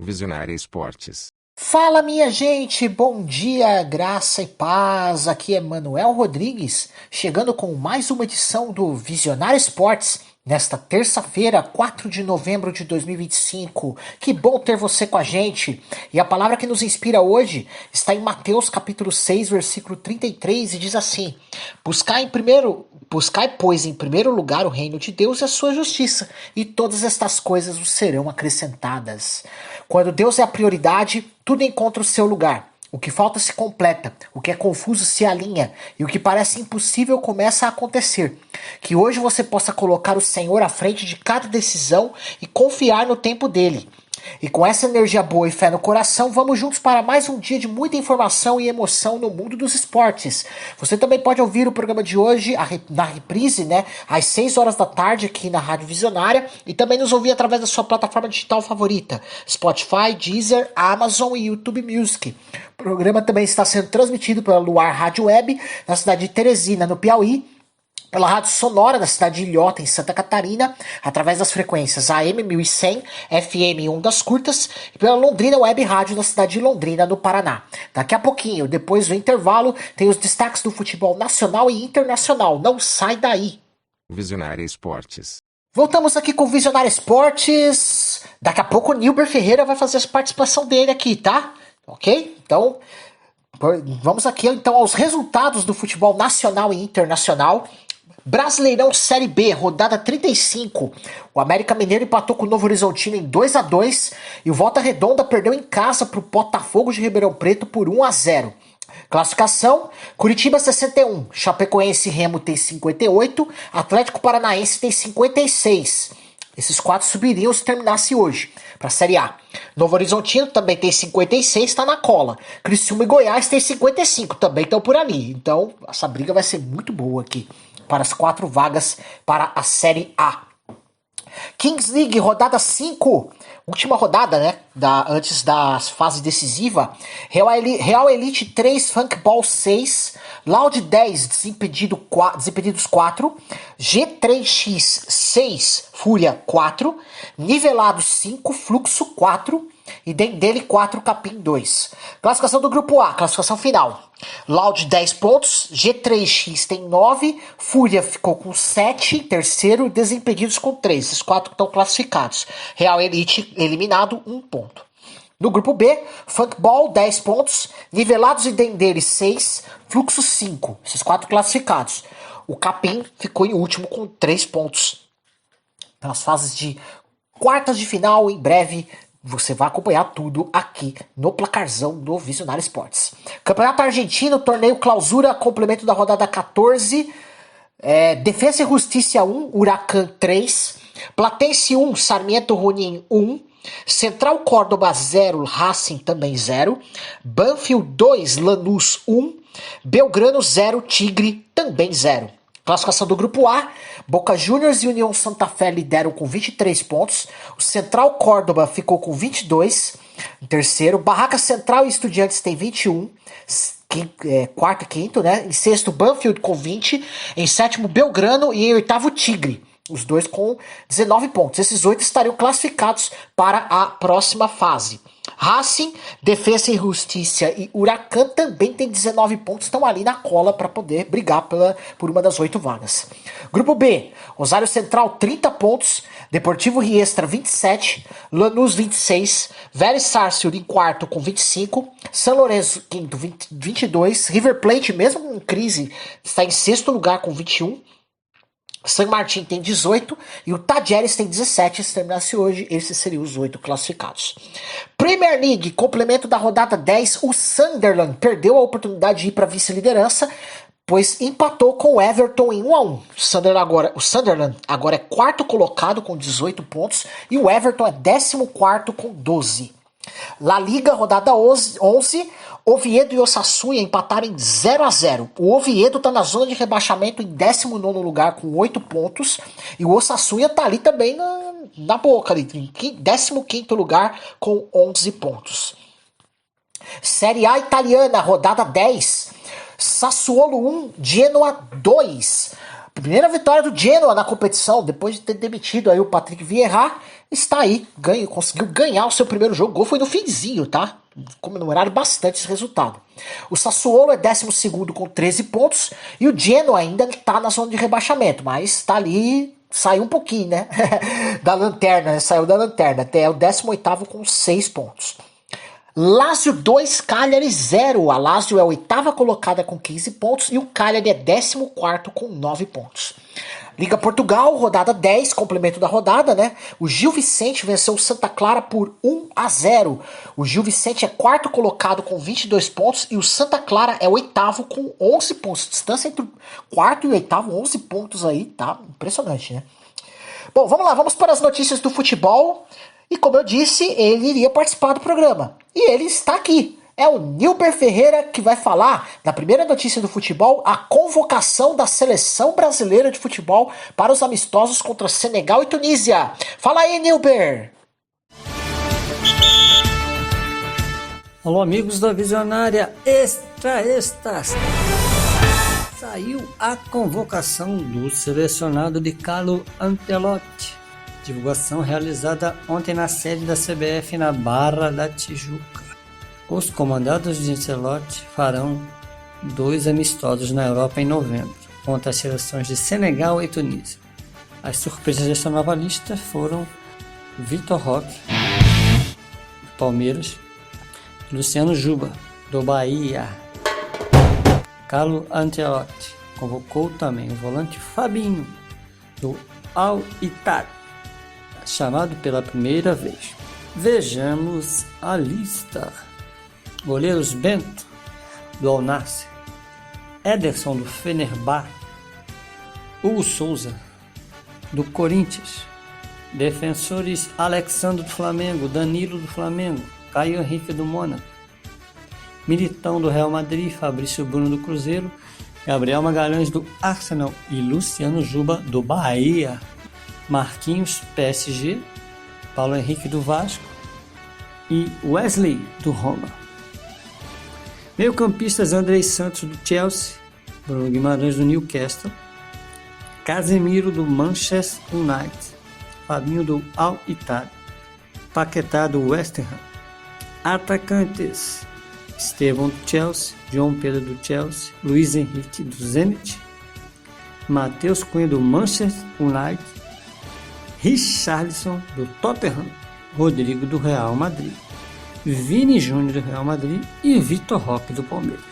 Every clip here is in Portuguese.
Visionária Esportes. Fala, minha gente, bom dia, graça e paz. Aqui é Manuel Rodrigues, chegando com mais uma edição do Visionário Esportes, nesta terça-feira, 4 de novembro de 2025. Que bom ter você com a gente. E a palavra que nos inspira hoje está em Mateus capítulo 6, versículo 33, e diz assim: Buscai, pois, em primeiro lugar o reino de Deus e a sua justiça, e todas estas coisas vos serão acrescentadas. Quando Deus é a prioridade, tudo encontra o seu lugar. O que falta se completa, o que é confuso se alinha, e o que parece impossível começa a acontecer. Que hoje você possa colocar o Senhor à frente de cada decisão e confiar no tempo dele. E com essa energia boa e fé no coração, vamos juntos para mais um dia de muita informação e emoção no mundo dos esportes. Você também pode ouvir o programa de hoje na reprise, às 6 horas da tarde aqui na Rádio Visionária, e também nos ouvir através da sua plataforma digital favorita, Spotify, Deezer, Amazon e YouTube Music. O programa também está sendo transmitido pela Luar Rádio Web, na cidade de Teresina, no Piauí, pela Rádio Sonora da cidade de Ilhota, em Santa Catarina, através das frequências AM 1100, FM Ondas Curtas, e pela Londrina Web Rádio da cidade de Londrina, no Paraná. Daqui a pouquinho, depois do intervalo, tem os destaques do futebol nacional e internacional. Não sai daí! Visionária Esportes. Voltamos aqui com o Visionário Esportes. Daqui a pouco o Nilber Ferreira vai fazer a participação dele aqui, tá? Ok? Então, vamos aqui então aos resultados do futebol nacional e internacional. Brasileirão Série B, rodada 35. O América Mineiro empatou com o Novo Horizontino em 2-2 e o Volta Redonda perdeu em casa para o Botafogo de Ribeirão Preto por 1-0. Classificação: Curitiba 61, Chapecoense e Remo tem 58, Atlético Paranaense tem 56. Esses quatro subiriam se terminasse hoje para a Série A. Novo Horizontino também tem 56, está na cola. Criciúma e Goiás tem 55, também estão por ali. Então, essa briga vai ser muito boa aqui para as 4 vagas para a Série A. Kings League, rodada 5. Última rodada, antes da fase decisiva. Real Elite 3, Funkball 6. Loud 10, Desimpedidos 4. G3X 6, Fúria 4. Nivelados 5, Fluxo 4. E dele 4, Capim 2. Classificação do grupo A, classificação final. Loud 10 pontos, G3X tem 9, Fúria ficou com 7, terceiro, Desimpedidos com 3. Esses 4 estão classificados. Real Elite eliminado, 1 ponto. No grupo B, Funkball 10 pontos, Nivelados e Dendele 6, Fluxo 5. Esses 4 classificados. O Capim ficou em último com 3 pontos. Nas fases de quartas de final, em breve você vai acompanhar tudo aqui no placarzão do Visionário Esportes. Campeonato Argentino, torneio clausura, complemento da rodada 14. Defensa e Justiça 1, Huracan 3. Platense 1, Sarmiento Junín 1. Central Córdoba 0, Racing também 0. Banfield 2, Lanús 1. Belgrano 0, Tigre também 0. Classificação do grupo A, Boca Juniors e União Santa Fé lideram com 23 pontos. O Central Córdoba ficou com 22. Em terceiro, Barraca Central e Estudiantes tem 21. Quarto e quinto, Em sexto, Banfield com 20. Em sétimo, Belgrano. E em oitavo, Tigre. Os dois com 19 pontos. Esses 8 estariam classificados para a próxima fase. Racing, Defensa e Justiça e Huracan também tem 19 pontos, estão ali na cola para poder brigar por uma das 8 vagas. Grupo B, Rosário Central 30 pontos, Deportivo Riestra 27, Lanús 26, Vélez Sarsfield em quarto com 25, São Lourenço quinto 22, River Plate mesmo em crise está em sexto lugar com 21, San Martín tem 18 e o Tajeres tem 17. Se terminasse hoje, esses seriam os 8 classificados. Premier League, complemento da rodada 10, o Sunderland perdeu a oportunidade de ir para a vice-liderança, pois empatou com o Everton em 1-1. O Sunderland agora é quarto colocado com 18 pontos e o Everton é 14º com 12. La Liga, rodada 11, Oviedo e Osasuna empataram em 0-0. O Oviedo está na zona de rebaixamento em 19º lugar com 8 pontos. E o Osasuna está ali também na boca, ali, em 15º lugar com 11 pontos. Série A italiana, rodada 10. Sassuolo 1, Genoa 2. Primeira vitória do Genoa na competição, depois de ter demitido aí o Patrick Vieira. está aí, conseguiu ganhar o seu primeiro jogo. O gol foi no finzinho, tá? Comemoraram bastante esse resultado. O Sassuolo é 12º com 13 pontos e o Genoa ainda está na zona de rebaixamento, mas está ali, saiu um pouquinho, né? Da lanterna, né? Saiu da lanterna, até o 18º com 6 pontos. Lazio 2, Cagliari 0. A Lazio é a 8ª colocada com 15 pontos e o Cagliari é 14º com 9 pontos. Liga Portugal, rodada 10, complemento da rodada, né? O Gil Vicente venceu o Santa Clara por 1-0. O Gil Vicente é 4º colocado com 22 pontos e o Santa Clara é 8º com 11 pontos. Distância entre o 4º e o 8º, 11 pontos aí, tá? Impressionante, né? Bom, vamos lá, vamos para as notícias do futebol. E como eu disse, ele iria participar do programa. E ele está aqui. É o Nilber Ferreira que vai falar, na primeira notícia do futebol, a convocação da seleção brasileira de futebol para os amistosos contra Senegal e Tunísia. Fala aí, Nilber! Alô, amigos da Visionária Extra. Saiu a convocação do selecionado de Carlo Ancelotti. Divulgação realizada ontem na sede da CBF na Barra da Tijuca. Os comandados de Ancelotti farão 2 amistosos na Europa em novembro, contra as seleções de Senegal e Tunísia. As surpresas desta nova lista foram Vitor Roque, do Palmeiras, Luciano Juba, do Bahia. Carlo Ancelotti convocou também o volante Fabinho, do Al Ittihad, chamado pela primeira vez. Vejamos a lista. Goleiros: Bento, do Al Nassr, Ederson, do Fenerbahçe, Hugo Souza, do Corinthians, defensores: Alexandre, do Flamengo, Danilo, do Flamengo, Caio Henrique, do Mônaco, Militão, do Real Madrid, Fabrício Bruno, do Cruzeiro, Gabriel Magalhães, do Arsenal e Luciano Juba, do Bahia, Marquinhos, PSG, Paulo Henrique, do Vasco e Wesley, do Roma. Meio-campistas: Andrei Santos, do Chelsea, Bruno Guimarães, do Newcastle, Casemiro, do Manchester United, Fabinho, do Al Ittihad, Paquetá, do West Ham. Atacantes: Estevão, do Chelsea, João Pedro, do Chelsea, Luiz Henrique, do Zenit, Matheus Cunha, do Manchester United, Richarlison, do Tottenham, Rodrigo, do Real Madrid, Vini Júnior, do Real Madrid e Vitor Roque, do Palmeiras.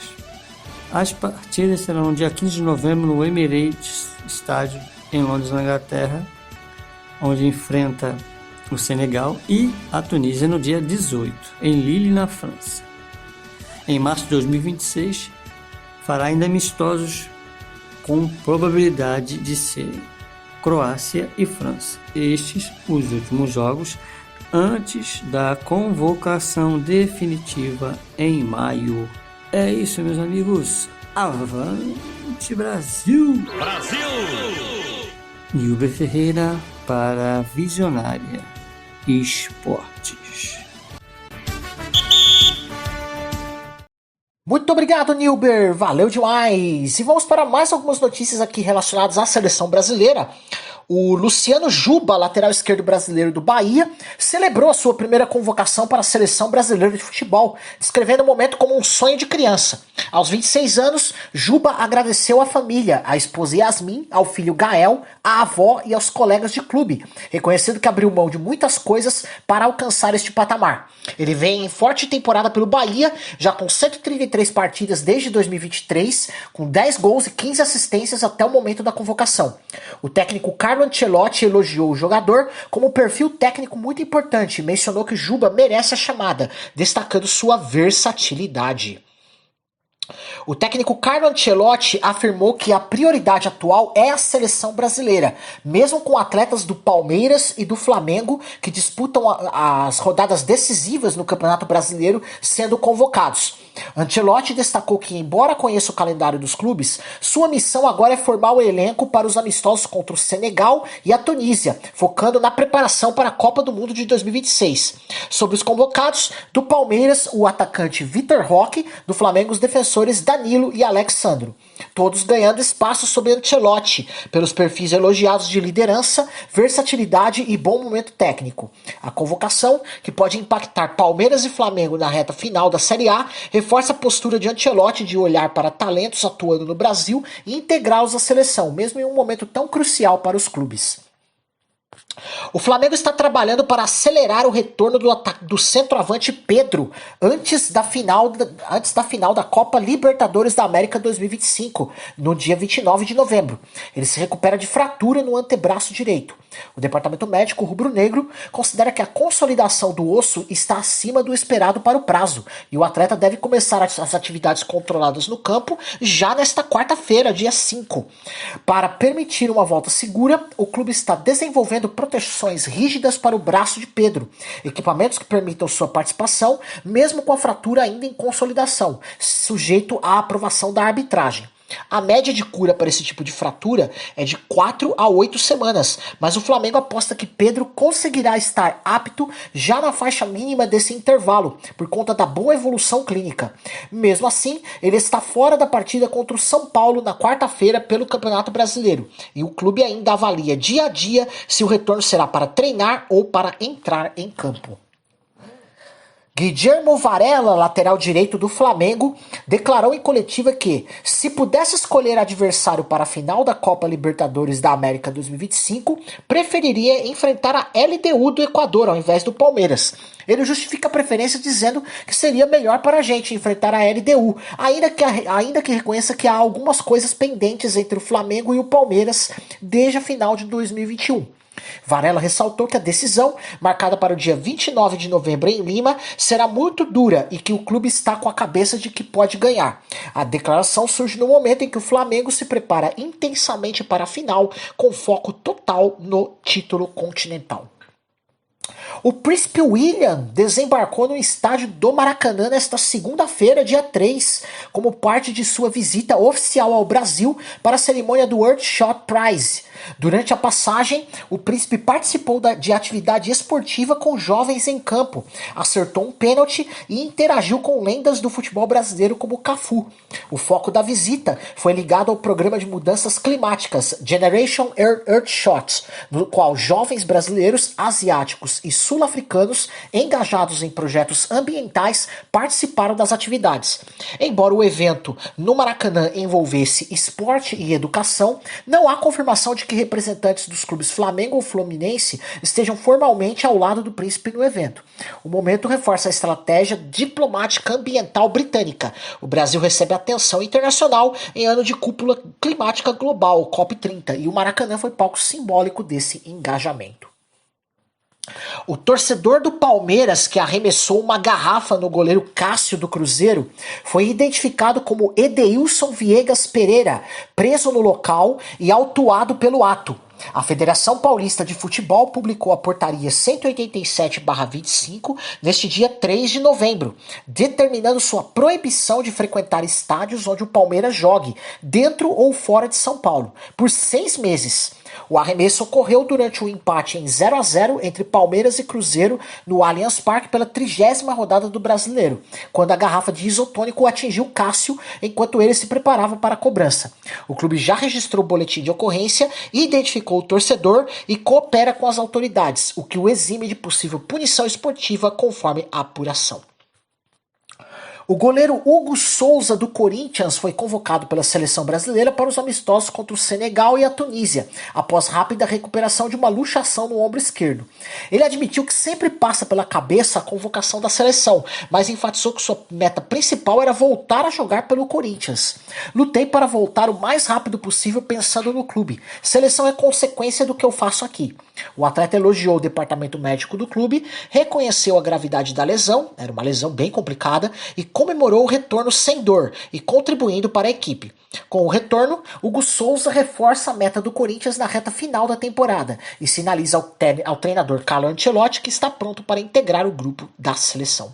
As partidas serão no dia 15 de novembro no Emirates Stadium, em Londres, na Inglaterra, onde enfrenta o Senegal, e a Tunísia no dia 18, em Lille, na França. Em março de 2026, fará ainda amistosos com probabilidade de serem Croácia e França. Estes os últimos jogos antes da convocação definitiva em maio. É isso, meus amigos. Avante Brasil! Nilber Ferreira para Visionária Esportes. Muito obrigado, Nilber. Valeu demais. E vamos para mais algumas notícias aqui relacionadas à seleção brasileira. O Luciano Juba, lateral esquerdo brasileiro do Bahia, celebrou a sua primeira convocação para a seleção brasileira de futebol, descrevendo o momento como um sonho de criança. Aos 26 anos, Juba agradeceu à família, à esposa Yasmin, ao filho Gael, à avó e aos colegas de clube, reconhecendo que abriu mão de muitas coisas para alcançar este patamar. Ele vem em forte temporada pelo Bahia, já com 133 partidas desde 2023, com 10 gols e 15 assistências até o momento da convocação. O técnico Carlo Ancelotti elogiou o jogador como um perfil técnico muito importante e mencionou que Juba merece a chamada, destacando sua versatilidade. O técnico Carlo Ancelotti afirmou que a prioridade atual é a seleção brasileira, mesmo com atletas do Palmeiras e do Flamengo que disputam as rodadas decisivas no Campeonato Brasileiro sendo convocados. Ancelotti destacou que, embora conheça o calendário dos clubes, sua missão agora é formar o elenco para os amistosos contra o Senegal e a Tunísia, focando na preparação para a Copa do Mundo de 2026. Sobre os convocados, do Palmeiras, o atacante Vitor Roque, do Flamengo, os defensores professores Danilo e Alexandro, todos ganhando espaço sob Ancelotti, pelos perfis elogiados de liderança, versatilidade e bom momento técnico. A convocação, que pode impactar Palmeiras e Flamengo na reta final da Série A, reforça a postura de Ancelotti de olhar para talentos atuando no Brasil e integrá-los à seleção, mesmo em um momento tão crucial para os clubes. O Flamengo está trabalhando para acelerar o retorno do centroavante Pedro antes da final da Copa Libertadores da América 2025, no dia 29 de novembro. Ele se recupera de fratura no antebraço direito. O departamento médico rubro-negro considera que a consolidação do osso está acima do esperado para o prazo, e o atleta deve começar as atividades controladas no campo já nesta quarta-feira, dia 5. Para permitir uma volta segura, o clube está desenvolvendo proteções rígidas para o braço de Pedro, equipamentos que permitam sua participação, mesmo com a fratura ainda em consolidação, sujeito à aprovação da arbitragem. A média de cura para esse tipo de fratura é de 4 a 8 semanas, mas o Flamengo aposta que Pedro conseguirá estar apto já na faixa mínima desse intervalo, por conta da boa evolução clínica. Mesmo assim, ele está fora da partida contra o São Paulo na quarta-feira pelo Campeonato Brasileiro, e o clube ainda avalia dia a dia se o retorno será para treinar ou para entrar em campo. Guilherme Varela, lateral direito do Flamengo, declarou em coletiva que, se pudesse escolher adversário para a final da Copa Libertadores da América 2025, preferiria enfrentar a LDU do Equador ao invés do Palmeiras. Ele justifica a preferência dizendo que seria melhor para a gente enfrentar a LDU, ainda que reconheça que há algumas coisas pendentes entre o Flamengo e o Palmeiras desde a final de 2021. Varela ressaltou que a decisão, marcada para o dia 29 de novembro em Lima, será muito dura e que o clube está com a cabeça de que pode ganhar. A declaração surge no momento em que o Flamengo se prepara intensamente para a final, com foco total no título continental. O Príncipe William desembarcou no estádio do Maracanã nesta segunda-feira, dia 3, como parte de sua visita oficial ao Brasil para a cerimônia do World Shot Prize. Durante a passagem, o príncipe participou de atividade esportiva com jovens em campo, acertou um pênalti e interagiu com lendas do futebol brasileiro como Cafu. O foco da visita foi ligado ao programa de mudanças climáticas Generation Earthshot, no qual jovens brasileiros, asiáticos e sul-africanos engajados em projetos ambientais participaram das atividades. Embora o evento no Maracanã envolvesse esporte e educação, não há confirmação de que representantes dos clubes Flamengo ou Fluminense estejam formalmente ao lado do príncipe no evento. O momento reforça a estratégia diplomática ambiental britânica. O Brasil recebe atenção internacional em ano de cúpula climática global, COP30, e o Maracanã foi palco simbólico desse engajamento. O torcedor do Palmeiras que arremessou uma garrafa no goleiro Cássio do Cruzeiro foi identificado como Edeilson Viegas Pereira, preso no local e autuado pelo ato. A Federação Paulista de Futebol publicou a portaria 187/25 neste dia 3 de novembro, determinando sua proibição de frequentar estádios onde o Palmeiras jogue, dentro ou fora de São Paulo, por 6 meses. O arremesso ocorreu durante o empate em 0-0 entre Palmeiras e Cruzeiro no Allianz Parque pela 30ª rodada do Brasileiro, quando a garrafa de isotônico atingiu Cássio enquanto ele se preparava para a cobrança. O clube já registrou o boletim de ocorrência, identificou o torcedor e coopera com as autoridades, o que o exime de possível punição esportiva conforme a apuração. O goleiro Hugo Souza do Corinthians foi convocado pela seleção brasileira para os amistosos contra o Senegal e a Tunísia, após rápida recuperação de uma luxação no ombro esquerdo. Ele admitiu que sempre passa pela cabeça a convocação da seleção, mas enfatizou que sua meta principal era voltar a jogar pelo Corinthians. Lutei para voltar o mais rápido possível pensando no clube. Seleção é consequência do que eu faço aqui. O atleta elogiou o departamento médico do clube, reconheceu a gravidade da lesão, era uma lesão bem complicada, e comemorou o retorno sem dor e contribuindo para a equipe. Com o retorno, Hugo Souza reforça a meta do Corinthians na reta final da temporada e sinaliza ao treinador Carlo Ancelotti que está pronto para integrar o grupo da seleção.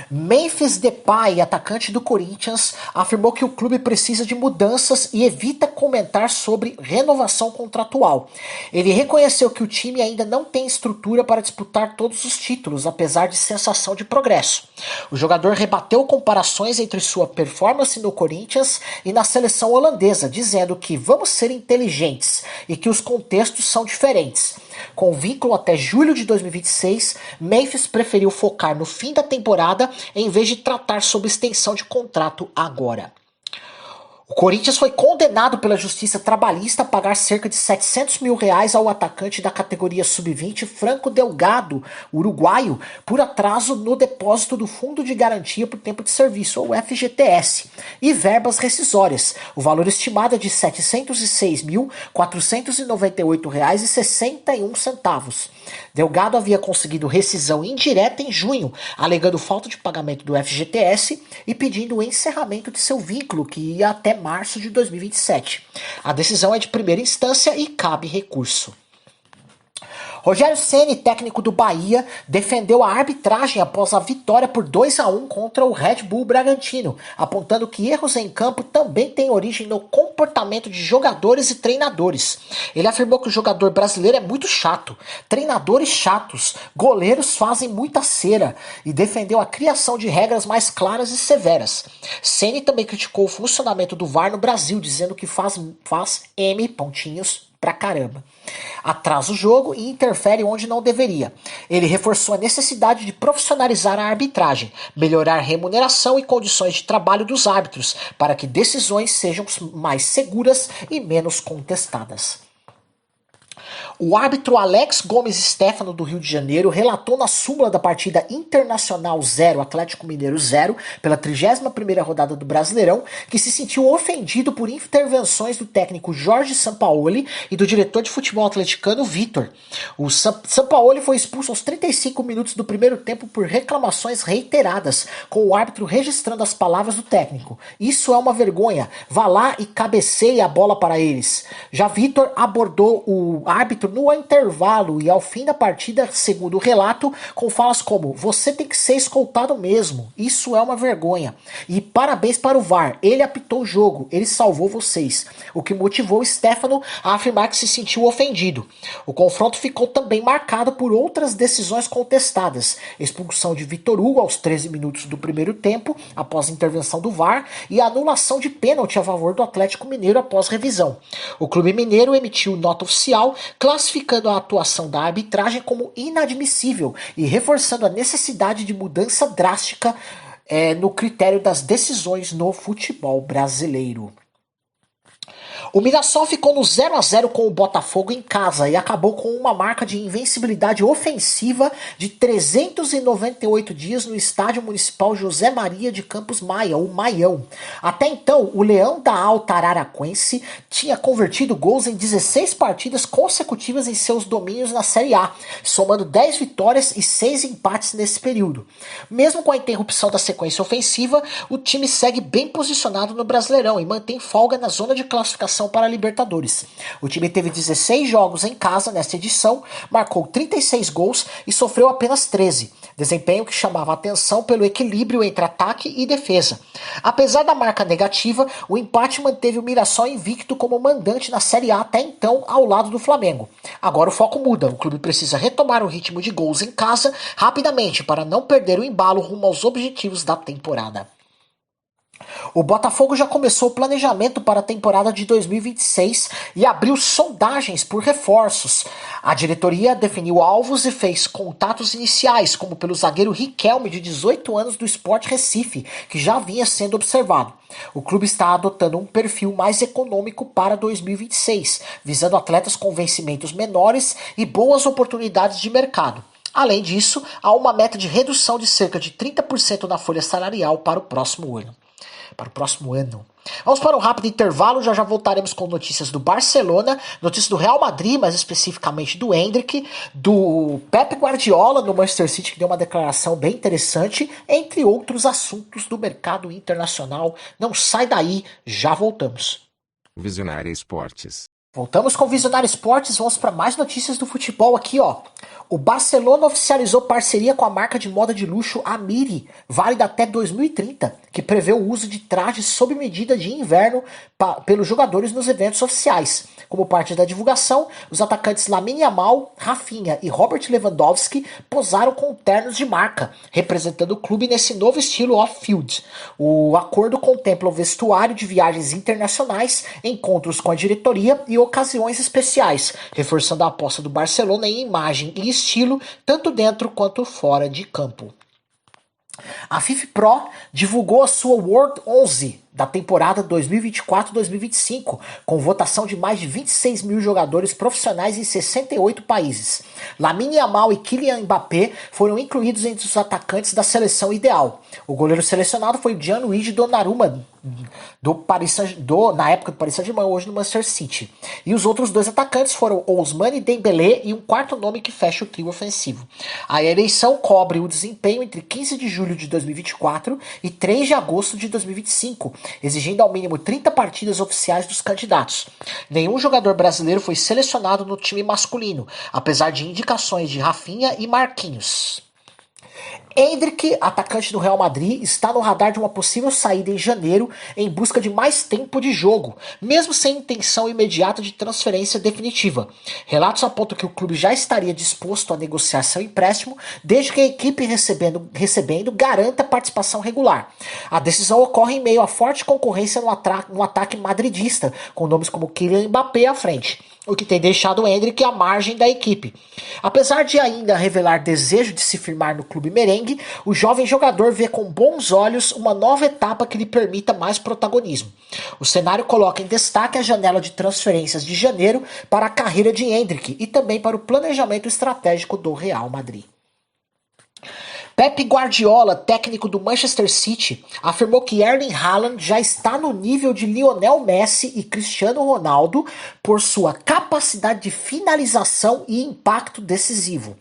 Memphis Depay, atacante do Corinthians, afirmou que o clube precisa de mudanças e evita comentar sobre renovação contratual. Ele reconheceu que o time ainda não tem estrutura para disputar todos os títulos, apesar de sensação de progresso. O jogador rebateu comparações entre sua performance no Corinthians e na seleção holandesa, dizendo que vamos ser inteligentes e que os contextos são diferentes. Com vínculo até julho de 2026, Memphis preferiu focar no fim da temporada em vez de tratar sobre extensão de contrato agora. O Corinthians foi condenado pela Justiça Trabalhista a pagar cerca de R$700 mil ao atacante da categoria sub-20 Franco Delgado, uruguaio, por atraso no depósito do Fundo de Garantia por Tempo de Serviço, ou FGTS, e verbas rescisórias. O valor estimado é de R$ 706.498,61. Delgado havia conseguido rescisão indireta em junho, alegando falta de pagamento do FGTS e pedindo o encerramento de seu vínculo, que ia até março de 2027. A decisão é de primeira instância e cabe recurso. Rogério Ceni, técnico do Bahia, defendeu a arbitragem após a vitória por 2-1 contra o Red Bull Bragantino, apontando que erros em campo também têm origem no comportamento de jogadores e treinadores. Ele afirmou que o jogador brasileiro é muito chato, treinadores chatos, goleiros fazem muita cera, e defendeu a criação de regras mais claras e severas. Ceni também criticou o funcionamento do VAR no Brasil, dizendo que faz M pontinhos pra caramba. Atrasa o jogo e interfere onde não deveria. Ele reforçou a necessidade de profissionalizar a arbitragem, melhorar remuneração e condições de trabalho dos árbitros, para que decisões sejam mais seguras e menos contestadas. O árbitro Alex Gomes Stefano, do Rio de Janeiro, relatou na súmula da partida Internacional 0, Atlético Mineiro 0, pela 31ª rodada do Brasileirão, que se sentiu ofendido por intervenções do técnico Jorge Sampaoli e do diretor de futebol atleticano Vitor. O Sampaoli foi expulso aos 35 minutos do primeiro tempo por reclamações reiteradas, com o árbitro registrando as palavras do técnico. Isso é uma vergonha, vá lá e cabeceie a bola para eles. Já Vitor abordou o árbitro no intervalo e ao fim da partida, segundo o relato, com falas como: você tem que ser escoltado mesmo, isso é uma vergonha, e parabéns para o VAR, ele apitou o jogo, ele salvou vocês, o que motivou Stefano a afirmar que se sentiu ofendido. O confronto ficou também marcado por outras decisões contestadas: expulsão de Vitor Hugo aos 13 minutos do primeiro tempo, após a intervenção do VAR, e a anulação de pênalti a favor do Atlético Mineiro após revisão. O clube mineiro emitiu nota oficial classificando a atuação da arbitragem como inadmissível e reforçando a necessidade de mudança drástica no critério das decisões no futebol brasileiro. O Mirassol ficou no 0-0 com o Botafogo em casa e acabou com uma marca de invencibilidade ofensiva de 398 dias no Estádio Municipal José Maria de Campos Maia, o Maião. Até então, o Leão da Alta Araraquense tinha convertido gols em 16 partidas consecutivas em seus domínios na Série A, somando 10 vitórias e 6 empates nesse período. Mesmo com a interrupção da sequência ofensiva, o time segue bem posicionado no Brasileirão e mantém folga na zona de classificação para a Libertadores. O time teve 16 jogos em casa nesta edição, marcou 36 gols e sofreu apenas 13. Desempenho que chamava a atenção pelo equilíbrio entre ataque e defesa. Apesar da marca negativa, o empate manteve o Mirassol invicto como mandante na Série A até então, ao lado do Flamengo. Agora o foco muda, o clube precisa retomar o ritmo de gols em casa rapidamente para não perder o embalo rumo aos objetivos da temporada. O Botafogo já começou o planejamento para a temporada de 2026 e abriu sondagens por reforços. A diretoria definiu alvos e fez contatos iniciais, como pelo zagueiro Riquelme, de 18 anos, do Sport Recife, que já vinha sendo observado. O clube está adotando um perfil mais econômico para 2026, visando atletas com vencimentos menores e boas oportunidades de mercado. Além disso, há uma meta de redução de cerca de 30% na folha salarial para o próximo ano. Vamos para um rápido intervalo, já voltaremos com notícias do Barcelona, notícias do Real Madrid, mais especificamente do Endrick, do Pep Guardiola no Manchester City, que deu uma declaração bem interessante, entre outros assuntos do mercado internacional. Não sai daí, já voltamos. Visionária Esportes. Voltamos com o Visionário Esportes, vamos para mais notícias do futebol aqui, ó. O Barcelona oficializou parceria com a marca de moda de luxo Amiri, válida até 2030, que prevê o uso de trajes sob medida de inverno pelos jogadores nos eventos oficiais. Como parte da divulgação, os atacantes Lamine Yamal, Rafinha e Robert Lewandowski posaram com ternos de marca, representando o clube nesse novo estilo off-field. O acordo contempla o vestuário de viagens internacionais, encontros com a diretoria e ocasiões especiais, reforçando a aposta do Barcelona em imagem e estilo, tanto dentro quanto fora de campo. A FIFA Pro divulgou a sua World 11 da temporada 2024-2025, com votação de mais de 26 mil jogadores profissionais em 68 países. Lamine Yamal e Kylian Mbappé foram incluídos entre os atacantes da seleção ideal. O goleiro selecionado foi Gianluigi Donnarumma, na época do Paris Saint-Germain, hoje no Manchester City. E os outros dois atacantes foram Ousmane Dembélé e um quarto nome que fecha o trio ofensivo. A eleição cobre o desempenho entre 15 de julho de 2024 e 3 de agosto de 2025, exigindo ao mínimo 30 partidas oficiais dos candidatos. Nenhum jogador brasileiro foi selecionado no time masculino, apesar de indicações de Rafinha e Marquinhos. Endrick, atacante do Real Madrid, está no radar de uma possível saída em janeiro em busca de mais tempo de jogo, mesmo sem intenção imediata de transferência definitiva. Relatos apontam que o clube já estaria disposto a negociar seu empréstimo, desde que a equipe recebendo garanta participação regular. A decisão ocorre em meio a forte concorrência no ataque madridista, com nomes como Kylian Mbappé à frente, o que tem deixado o Endrick à margem da equipe. Apesar de ainda revelar desejo de se firmar no clube merengue, o jovem jogador vê com bons olhos uma nova etapa que lhe permita mais protagonismo. O cenário coloca em destaque a janela de transferências de janeiro para a carreira de Endrick e também para o planejamento estratégico do Real Madrid. Pep Guardiola, técnico do Manchester City, afirmou que Erling Haaland já está no nível de Lionel Messi e Cristiano Ronaldo por sua capacidade de finalização e impacto decisivo.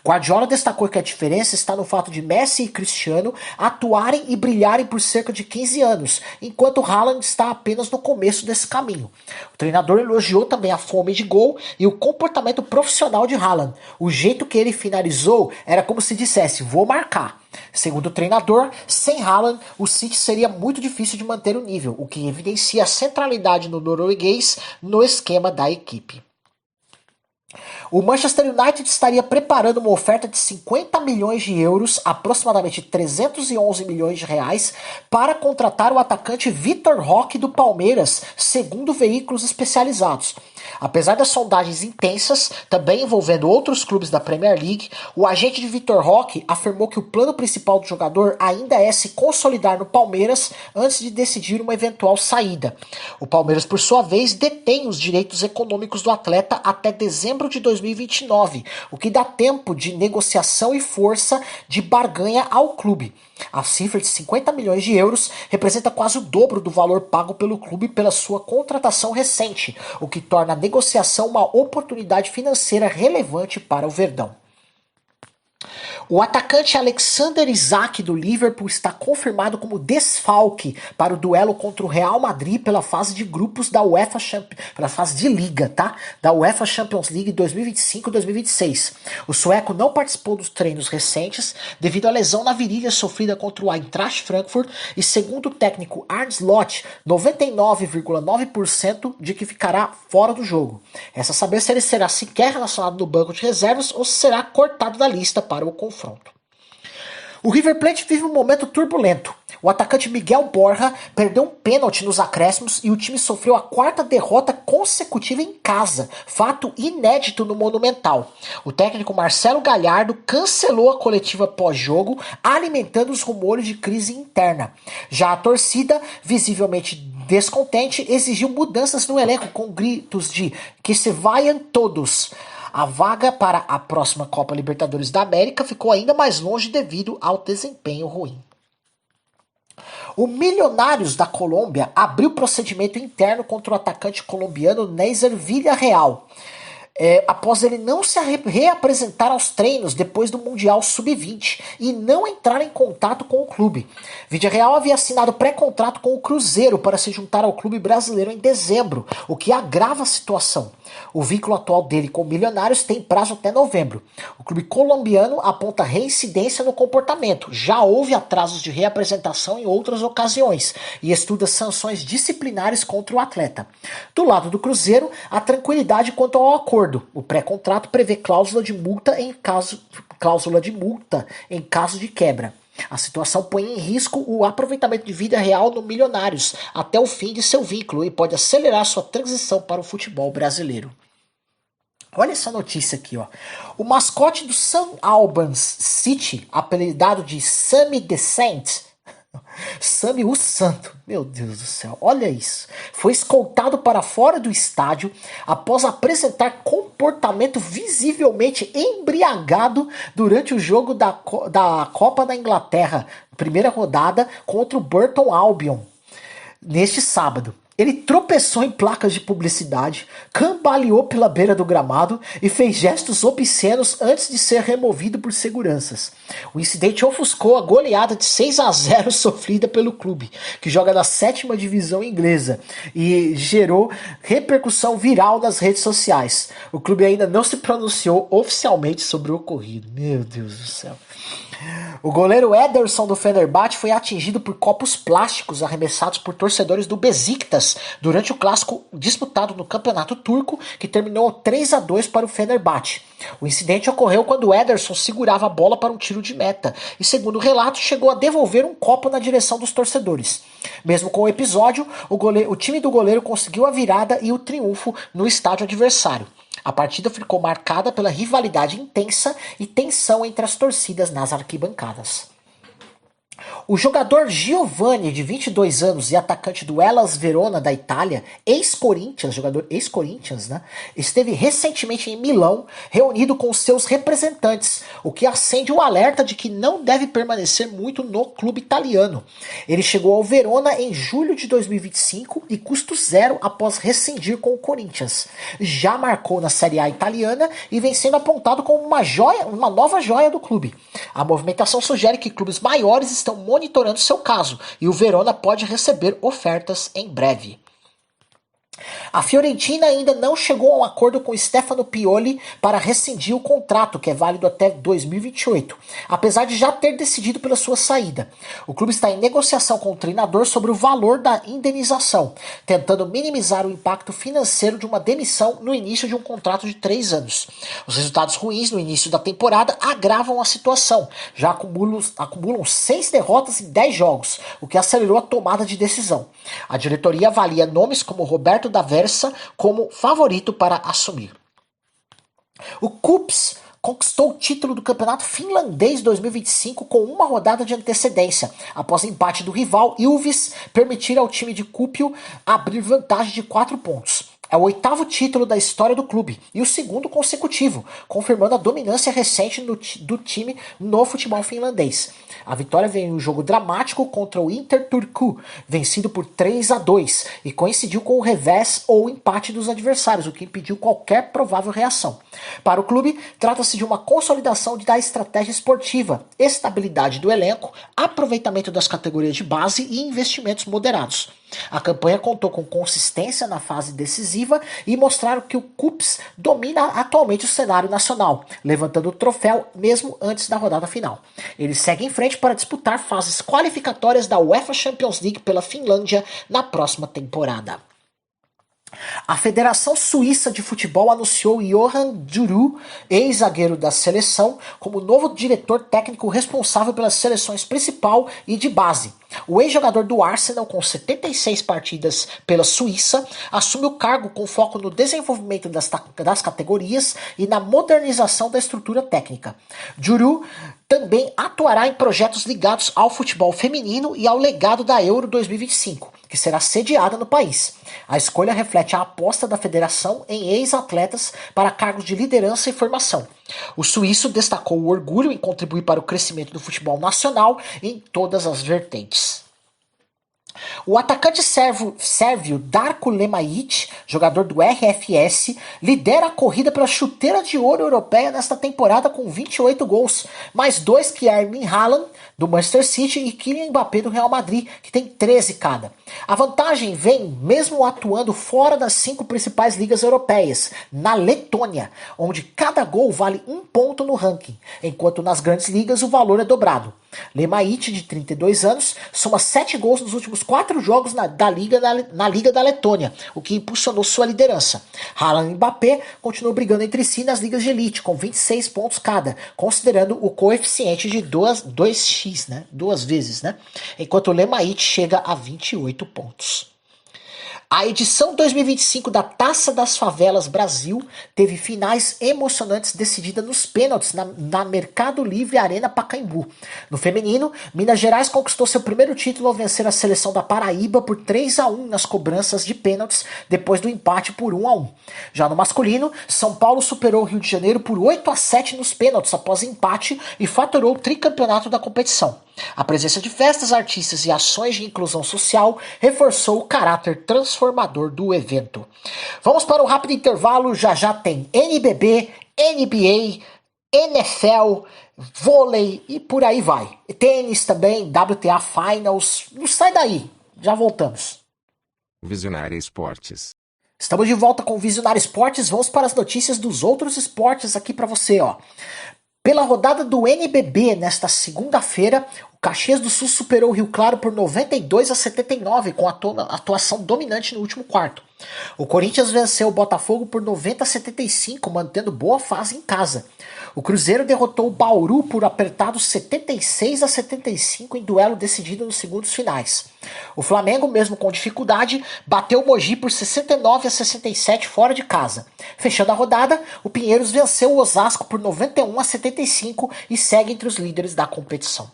Guardiola destacou que a diferença está no fato de Messi e Cristiano atuarem e brilharem por cerca de 15 anos, enquanto Haaland está apenas no começo desse caminho. O treinador elogiou também a fome de gol e o comportamento profissional de Haaland. O jeito que ele finalizou era como se dissesse, vou marcar. Segundo o treinador, sem Haaland, o City seria muito difícil de manter o nível, o que evidencia a centralidade no norueguês no esquema da equipe. O Manchester United estaria preparando uma oferta de 50 milhões de euros, aproximadamente 311 milhões de reais, para contratar o atacante Vitor Roque do Palmeiras, segundo veículos especializados. Apesar das sondagens intensas, também envolvendo outros clubes da Premier League, o agente de Vitor Roque afirmou que o plano principal do jogador ainda é se consolidar no Palmeiras antes de decidir uma eventual saída. O Palmeiras, por sua vez, detém os direitos econômicos do atleta até dezembro de 2029, o que dá tempo de negociação e força de barganha ao clube. A cifra de 50 milhões de euros representa quase o dobro do valor pago pelo clube pela sua contratação recente, o que torna a negociação uma oportunidade financeira relevante para o Verdão. O atacante Alexander Isak do Liverpool está confirmado como desfalque para o duelo contra o Real Madrid pela fase de grupos da UEFA pela fase de liga, tá? Da UEFA Champions League 2025-2026. O sueco não participou dos treinos recentes devido à lesão na virilha sofrida contra o Eintracht Frankfurt e, segundo o técnico Arne Slot, 99,9% de que ficará fora do jogo. Resta saber se ele será sequer relacionado no banco de reservas ou se será cortado da lista para o confronto. O River Plate vive um momento turbulento. O atacante Miguel Borja perdeu um pênalti nos acréscimos e o time sofreu a quarta derrota consecutiva em casa, fato inédito no Monumental. O técnico Marcelo Gallardo cancelou a coletiva pós-jogo, alimentando os rumores de crise interna. Já a torcida, visivelmente descontente, exigiu mudanças no elenco com gritos de que se vaiam todos. A vaga para a próxima Copa Libertadores da América ficou ainda mais longe devido ao desempenho ruim. O Milionários da Colômbia abriu procedimento interno contra o atacante colombiano Neisser Villarreal. após ele não se reapresentar aos treinos depois do Mundial Sub-20 e não entrar em contato com o clube. Vídea-Real havia assinado pré-contrato com o Cruzeiro para se juntar ao clube brasileiro em dezembro, o que agrava a situação. O vínculo atual dele com o Milionários tem prazo até novembro. O clube colombiano aponta reincidência no comportamento. Já houve atrasos de reapresentação em outras ocasiões e estuda sanções disciplinares contra o atleta. Do lado do Cruzeiro, há tranquilidade quanto ao acordo. O pré-contrato prevê cláusula de multa em caso de quebra. A situação põe em risco o aproveitamento de Vídea-Real no Milionários até o fim de seu vínculo e pode acelerar sua transição para o futebol brasileiro. Olha essa notícia aqui, ó. O mascote do St. Albans City, apelidado de Sammy the Saint, Sammy o Santo, meu Deus do céu, olha isso. Foi escoltado para fora do estádio após apresentar comportamento visivelmente embriagado durante o jogo da Copa da Inglaterra, primeira rodada, contra o Burton Albion, neste sábado. Ele tropeçou em placas de publicidade, cambaleou pela beira do gramado e fez gestos obscenos antes de ser removido por seguranças. O incidente ofuscou a goleada de 6-0 sofrida pelo clube, que joga na 7ª divisão inglesa, e gerou repercussão viral nas redes sociais. O clube ainda não se pronunciou oficialmente sobre o ocorrido. Meu Deus do céu. O goleiro Ederson do Fenerbahçe foi atingido por copos plásticos arremessados por torcedores do Besiktas durante o clássico disputado no campeonato turco, que terminou 3-2 para o Fenerbahçe. O incidente ocorreu quando Ederson segurava a bola para um tiro de meta e, segundo o relato, chegou a devolver um copo na direção dos torcedores. Mesmo com o episódio, o time do goleiro conseguiu a virada e o triunfo no estádio adversário. A partida ficou marcada pela rivalidade intensa e tensão entre as torcidas nas arquibancadas. O jogador Giovanni, de 22 anos e atacante do Hellas Verona da Itália, jogador ex-Corinthians, né, esteve recentemente em Milão, reunido com seus representantes, o que acende o alerta de que não deve permanecer muito no clube italiano. Ele chegou ao Verona em julho de 2025 e custo zero após rescindir com o Corinthians. Já marcou na Série A italiana e vem sendo apontado como uma nova joia do clube. A movimentação sugere que clubes maiores estão monitorando seu caso e o Verona pode receber ofertas em breve. A Fiorentina ainda não chegou a um acordo com Stefano Pioli para rescindir o contrato, que é válido até 2028, apesar de já ter decidido pela sua saída. O clube está em negociação com o treinador sobre o valor da indenização, tentando minimizar o impacto financeiro de uma demissão no início de um contrato de 3 anos. Os resultados ruins no início da temporada agravam a situação, já acumulam 6 derrotas em 10 jogos, o que acelerou a tomada de decisão. A diretoria avalia nomes como Roberto da Versa como favorito para assumir. O KuPS conquistou o título do campeonato finlandês 2025 com uma rodada de antecedência, após empate do rival Ilves permitir ao time de Kuopio abrir vantagem de 4 pontos. É o 8º título da história do clube e o 2º consecutivo, confirmando a dominância recente do time no futebol finlandês. A vitória veio em um jogo dramático contra o Inter Turku, vencido por 3-2, e coincidiu com o revés ou empate dos adversários, o que impediu qualquer provável reação. Para o clube, trata-se de uma consolidação da estratégia esportiva, estabilidade do elenco, aproveitamento das categorias de base e investimentos moderados. A campanha contou com consistência na fase decisiva e mostraram que o KuPS domina atualmente o cenário nacional, levantando o troféu mesmo antes da rodada final. Ele segue em frente para disputar fases qualificatórias da UEFA Champions League pela Finlândia na próxima temporada. A Federação Suíça de Futebol anunciou Johan Duru, ex-zagueiro da seleção, como novo diretor técnico responsável pelas seleções principal e de base. O ex-jogador do Arsenal, com 76 partidas pela Suíça, assume o cargo com foco no desenvolvimento das categorias e na modernização da estrutura técnica. Duru também atuará em projetos ligados ao futebol feminino e ao legado da Euro 2025, que será sediada no país. A escolha reflete a aposta da federação em ex-atletas para cargos de liderança e formação. O suíço destacou o orgulho em contribuir para o crescimento do futebol nacional em todas as vertentes. O atacante sérvio Darko Lemaić, jogador do RFS, lidera a corrida pela chuteira de ouro europeia nesta temporada com 28 gols, mais 2 que Erling Haaland, do Manchester City, e Kylian Mbappé, do Real Madrid, que tem 13 cada. A vantagem vem mesmo atuando fora das 5 principais ligas europeias, na Letônia, onde cada gol vale 1 ponto no ranking, enquanto nas grandes ligas o valor é dobrado. Lemaić, de 32 anos, soma 7 gols nos últimos 4 jogos na Liga da Letônia, o que impulsionou sua liderança. Haaland e Mbappé continuam brigando entre si nas ligas de elite, com 26 pontos cada, considerando o coeficiente de 2x, né? 2 vezes, né? Enquanto o Lemaić chega a 28 pontos. A edição 2025 da Taça das Favelas Brasil teve finais emocionantes decididas nos pênaltis na Mercado Livre Arena Pacaembu. No feminino, Minas Gerais conquistou seu primeiro título ao vencer a seleção da Paraíba por 3-1 nas cobranças de pênaltis, depois do empate por 1-1. Já no masculino, São Paulo superou o Rio de Janeiro por 8-7 nos pênaltis após empate e faturou o tricampeonato da competição. A presença de festas, artistas e ações de inclusão social reforçou o caráter transformador do evento. Vamos para um rápido intervalo, já tem NBB, NBA, NFL, vôlei e por aí vai. Tênis também, WTA Finals, não sai daí, já voltamos. Visionária Esportes. Estamos de volta com o Visionário Esportes, vamos para as notícias dos outros esportes aqui para você, ó. Pela rodada do NBB nesta segunda-feira, o Caxias do Sul superou o Rio Claro por 92-79 com atuação dominante no último quarto. O Corinthians venceu o Botafogo por 90-75, mantendo boa fase em casa. O Cruzeiro derrotou o Bauru por apertado 76-75 em duelo decidido nos segundos finais. O Flamengo, mesmo com dificuldade, bateu o Mogi por 69-67 fora de casa. Fechando a rodada, o Pinheiros venceu o Osasco por 91-75 e segue entre os líderes da competição.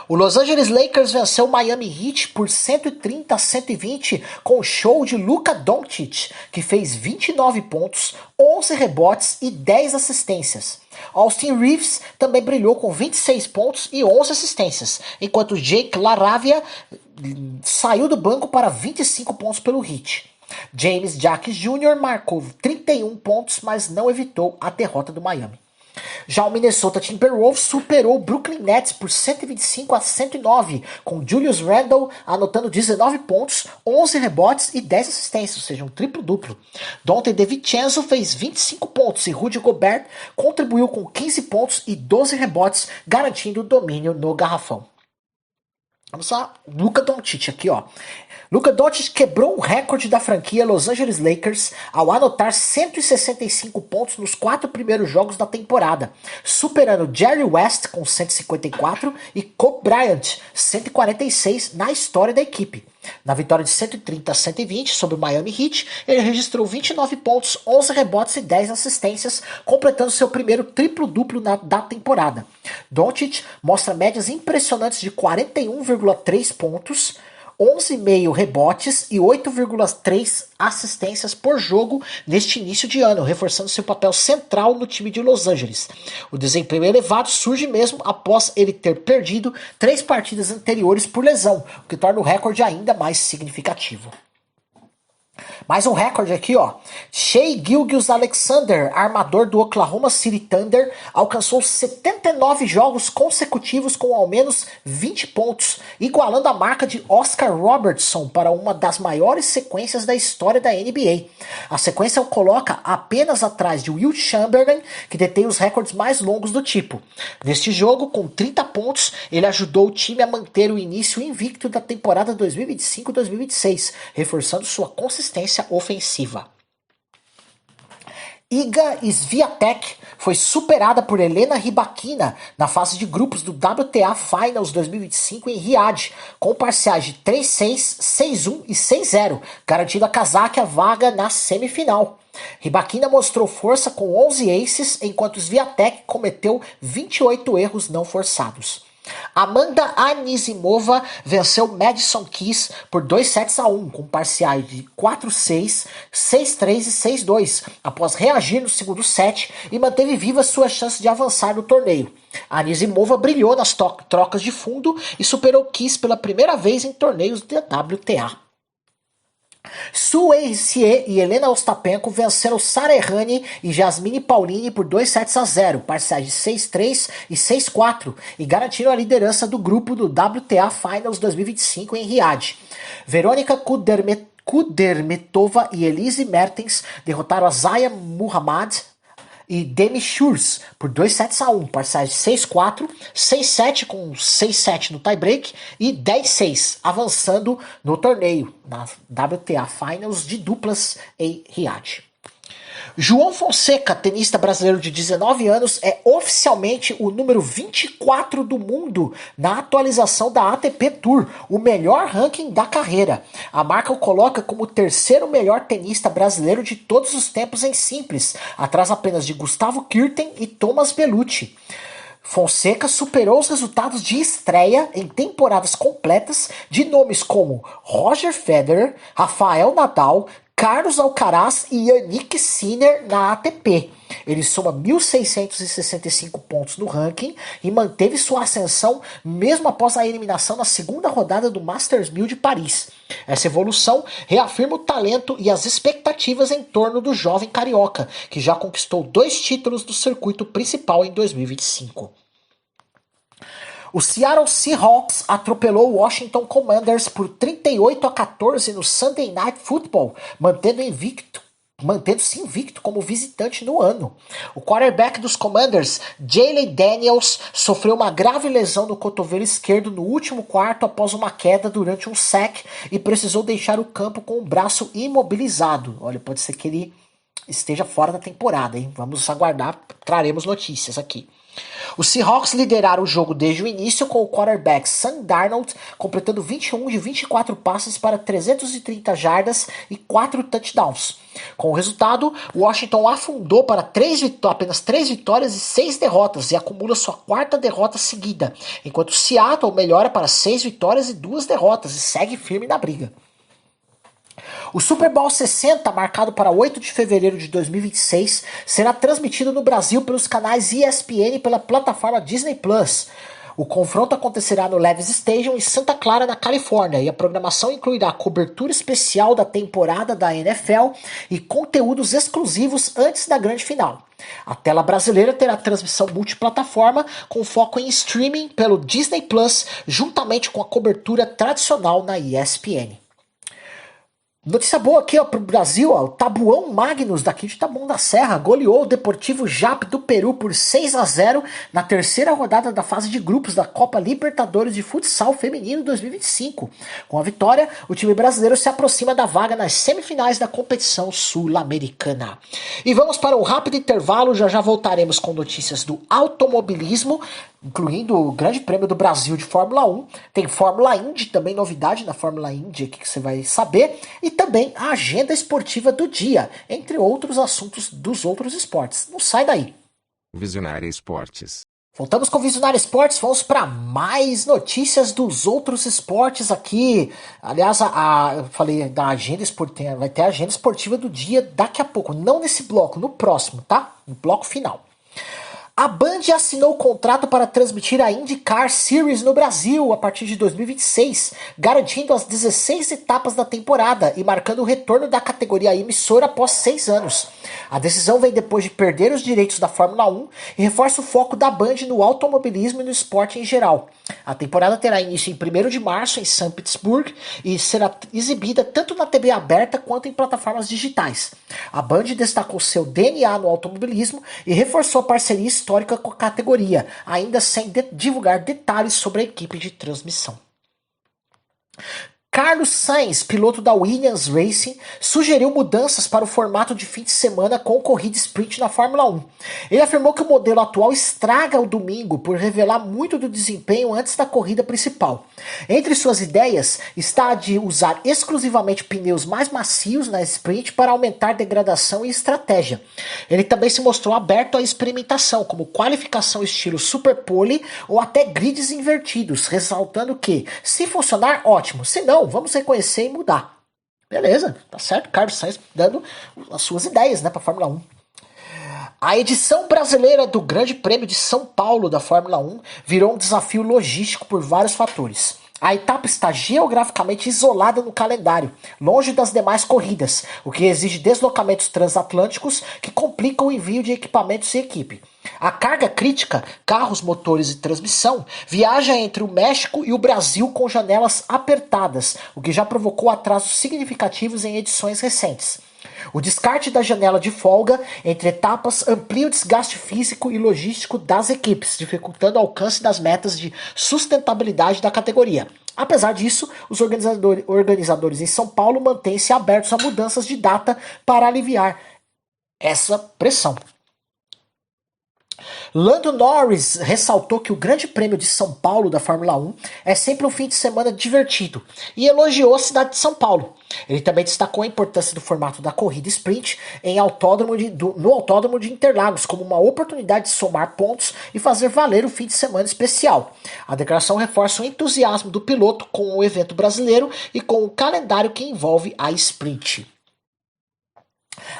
O Los Angeles Lakers venceu o Miami Heat por 130-120 com o show de Luka Doncic, que fez 29 pontos, 11 rebotes e 10 assistências. Austin Reeves também brilhou com 26 pontos e 11 assistências, enquanto Jake LaRavia saiu do banco para 25 pontos pelo Heat. James Jackson Jr. marcou 31 pontos, mas não evitou a derrota do Miami. Já o Minnesota Timberwolves superou o Brooklyn Nets por 125-109, com Julius Randle anotando 19 pontos, 11 rebotes e 10 assistências, ou seja, um triplo-duplo. Donte DiVincenzo fez 25 pontos e Rudy Gobert contribuiu com 15 pontos e 12 rebotes, garantindo o domínio no garrafão. Vamos lá, Luka Doncic aqui, ó. Luka Doncic quebrou o recorde da franquia Los Angeles Lakers ao anotar 165 pontos nos 4 primeiros jogos da temporada, superando Jerry West com 154 e Kobe Bryant 146 na história da equipe. Na vitória de 130-120 sobre o Miami Heat, ele registrou 29 pontos, 11 rebotes e 10 assistências, completando seu primeiro triplo-duplo da temporada. Doncic mostra médias impressionantes de 41,3 pontos, 11,5 rebotes e 8,3 assistências por jogo neste início de ano, reforçando seu papel central no time de Los Angeles. O desempenho elevado surge mesmo após ele ter perdido 3 partidas anteriores por lesão, o que torna o recorde ainda mais significativo. Mais um recorde aqui, ó. Shai Gilgeous-Alexander, armador do Oklahoma City Thunder, alcançou 79 jogos consecutivos com ao menos 20 pontos, igualando a marca de Oscar Robertson para uma das maiores sequências da história da NBA. A sequência o coloca apenas atrás de Wilt Chamberlain, que detém os recordes mais longos do tipo. Neste jogo, com 30 pontos, ele ajudou o time a manter o início invicto da temporada 2025-2026, reforçando sua consistência ofensiva. Iga Swiatek foi superada por Helena Rybakina na fase de grupos do WTA Finals 2025 em Riad, com parciais de 3-6, 6-1 e 6-0, garantindo a casaca a vaga na semifinal. Rybakina mostrou força com 11 aces, enquanto Swiatek cometeu 28 erros não forçados. Amanda Anisimova venceu Madison Keys por 2-1, com parciais de 4-6, 6-3 e 6-2, após reagir no segundo set e manteve viva sua chance de avançar no torneio. A Anisimova brilhou nas trocas de fundo e superou Keys pela primeira vez em torneios da WTA. Sue Hsieh e Helena Ostapenko venceram Sara Errani e Jasmine Paolini por 2-0, parciais de 6-3 e 6-4, e garantiram a liderança do grupo do WTA Finals 2025 em Riad. Verônica Kudermetova e Elise Mertens derrotaram a Zaya Muhammad e Demi Schuurs por 2-1, parciais de 6-4, 6-7 com 6-7 no tiebreak e 10-6, avançando no torneio, na WTA Finals de duplas em Riad. João Fonseca, tenista brasileiro de 19 anos, é oficialmente o número 24 do mundo na atualização da ATP Tour, o melhor ranking da carreira. A marca o coloca como o terceiro melhor tenista brasileiro de todos os tempos em simples, atrás apenas de Gustavo Kuerten e Thomas Bellucci. Fonseca superou os resultados de estreia em temporadas completas de nomes como Roger Federer, Rafael Nadal, Carlos Alcaraz e Jannik Sinner na ATP. Ele soma 1.665 pontos no ranking e manteve sua ascensão mesmo após a eliminação na segunda rodada do Masters 1000 de Paris. Essa evolução reafirma o talento e as expectativas em torno do jovem carioca, que já conquistou 2 títulos do circuito principal em 2025. O Seattle Seahawks atropelou o Washington Commanders por 38-14 no Sunday Night Football, mantendo-se invicto como visitante no ano. O quarterback dos Commanders, Jalen Daniels, sofreu uma grave lesão no cotovelo esquerdo no último quarto após uma queda durante um sack e precisou deixar o campo com o braço imobilizado. Olha, pode ser que ele esteja fora da temporada, hein? Vamos aguardar, traremos notícias aqui. Os Seahawks lideraram o jogo desde o início, com o quarterback Sam Darnold completando 21 de 24 passes para 330 jardas e 4 touchdowns. Com o resultado, Washington afundou para apenas 3 vitórias e 6 derrotas e acumula sua 4ª derrota seguida, enquanto Seattle melhora para 6 vitórias e 2 derrotas e segue firme na briga. O Super Bowl 60, marcado para 8 de fevereiro de 2026, será transmitido no Brasil pelos canais ESPN e pela plataforma Disney+. O confronto acontecerá no Levi's Stadium em Santa Clara, na Califórnia, e a programação incluirá cobertura especial da temporada da NFL e conteúdos exclusivos antes da grande final. A tela brasileira terá transmissão multiplataforma com foco em streaming pelo Disney+, juntamente com a cobertura tradicional na ESPN. Notícia boa aqui, ó, pro Brasil, ó, o Tabuão Magnus, daqui de Taboão da Serra, goleou o Deportivo Japi do Peru por 6-0 na terceira rodada da fase de grupos da Copa Libertadores de Futsal Feminino 2025. Com a vitória, o time brasileiro se aproxima da vaga nas semifinais da competição sul-americana. E vamos para um rápido intervalo, já voltaremos com notícias do automobilismo, incluindo o Grande Prêmio do Brasil de Fórmula 1. Tem Fórmula Indy, também novidade na Fórmula Indy aqui que você vai saber. E também a agenda esportiva do dia, entre outros assuntos dos outros esportes. Não sai daí. Visionária Esportes. Voltamos com o Visionário Esportes, vamos para mais notícias dos outros esportes aqui. Aliás, eu falei da agenda esportiva, vai ter a agenda esportiva do dia daqui a pouco. Não nesse bloco, no próximo, tá? No bloco final. A Band assinou o contrato para transmitir a IndyCar Series no Brasil a partir de 2026, garantindo as 16 etapas da temporada e marcando o retorno da categoria emissora após 6 anos. A decisão vem depois de perder os direitos da Fórmula 1 e reforça o foco da Band no automobilismo e no esporte em geral. A temporada terá início em 1º de março em São Petersburgo e será exibida tanto na TV aberta quanto em plataformas digitais. A Band destacou seu DNA no automobilismo e reforçou a parceria histórica com a categoria, ainda sem divulgar detalhes sobre a equipe de transmissão. Carlos Sainz, piloto da Williams Racing, sugeriu mudanças para o formato de fim de semana com corrida sprint na Fórmula 1. Ele afirmou que o modelo atual estraga o domingo por revelar muito do desempenho antes da corrida principal. Entre suas ideias está a de usar exclusivamente pneus mais macios na sprint para aumentar degradação e estratégia. Ele também se mostrou aberto à experimentação, como qualificação estilo superpole ou até grids invertidos, ressaltando que, se funcionar, ótimo, se não, vamos reconhecer e mudar. Beleza, tá certo, Carlos Sainz dando as suas ideias, né, para a Fórmula 1. A edição brasileira do Grande Prêmio de São Paulo da Fórmula 1 virou um desafio logístico por vários fatores. A etapa está geograficamente isolada no calendário, longe das demais corridas, o que exige deslocamentos transatlânticos que complicam o envio de equipamentos e equipe. A carga crítica, carros, motores e transmissão, viaja entre o México e o Brasil com janelas apertadas, o que já provocou atrasos significativos em edições recentes. O descarte da janela de folga entre etapas amplia o desgaste físico e logístico das equipes, dificultando o alcance das metas de sustentabilidade da categoria. Apesar disso, os organizadores em São Paulo mantêm-se abertos a mudanças de data para aliviar essa pressão. Lando Norris ressaltou que o Grande Prêmio de São Paulo da Fórmula 1 é sempre um fim de semana divertido e elogiou a cidade de São Paulo. Ele também destacou a importância do formato da corrida sprint no Autódromo de Interlagos como uma oportunidade de somar pontos e fazer valer o fim de semana especial. A declaração reforça o entusiasmo do piloto com o evento brasileiro e com o calendário que envolve a sprint.